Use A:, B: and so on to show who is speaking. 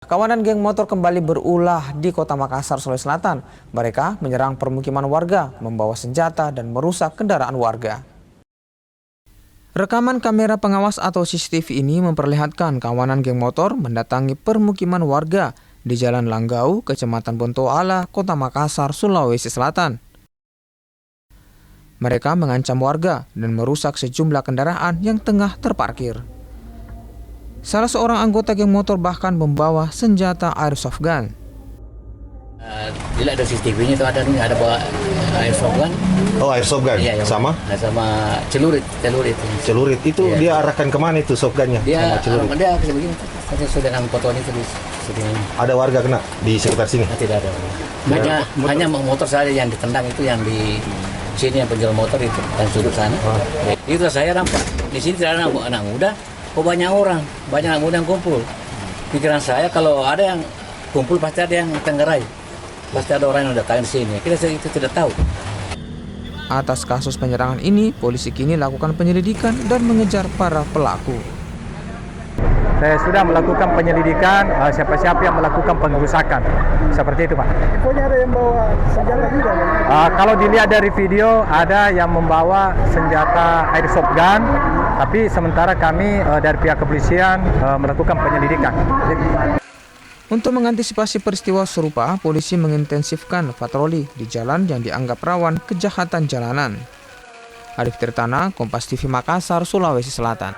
A: Kawanan geng motor kembali berulah di Kota Makassar, Sulawesi Selatan. Mereka menyerang permukiman warga, membawa senjata dan merusak kendaraan warga. Rekaman kamera pengawas atau CCTV ini memperlihatkan kawanan geng motor mendatangi permukiman warga di Jalan Langgau, Kecamatan Bontoala, Kota Makassar, Sulawesi Selatan. Mereka mengancam warga dan merusak sejumlah kendaraan yang tengah terparkir. Salah seorang anggota geng motor bahkan membawa senjata airsoft gun.
B: Tidak ada CCTV-nya, itu ada bawa airsoft gun.
C: Oh, airsoft gun?
B: Iya,
C: sama?
B: Sama celurit.
C: Celurit itu iya. Dia arahkan kemana itu softgunnya?
B: Dia
C: sama celurit?
B: Dia begini, saya sudah dengan fotonya itu di sini.
C: Ada warga kena di sekitar sini?
B: Tidak ada. Hanya motor saja yang ditendang, itu yang di sini, yang penjual motor itu dan sudut sana. Itu saya nampak di sini tidak ada anak muda. Kok banyak orang, banyak anak muda yang kumpul. Pikiran saya kalau ada yang kumpul pasti ada yang tenggerai. Pasti ada orang yang datang di sini. Kita itu tidak tahu.
A: Atas kasus penyerangan ini, polisi kini lakukan penyelidikan dan mengejar para pelaku.
D: Saya sudah melakukan penyelidikan siapa-siapa yang melakukan pengerusakan. Seperti itu, Pak.
E: Infonya ada yang bawa senjata juga?
D: Kalau dilihat dari video, ada yang membawa senjata airsoft gun, tapi sementara kami dari pihak kepolisian melakukan penyelidikan.
A: Untuk mengantisipasi peristiwa serupa, polisi mengintensifkan patroli di jalan yang dianggap rawan kejahatan jalanan. Arif Tirtana, Kompas TV Makassar, Sulawesi Selatan.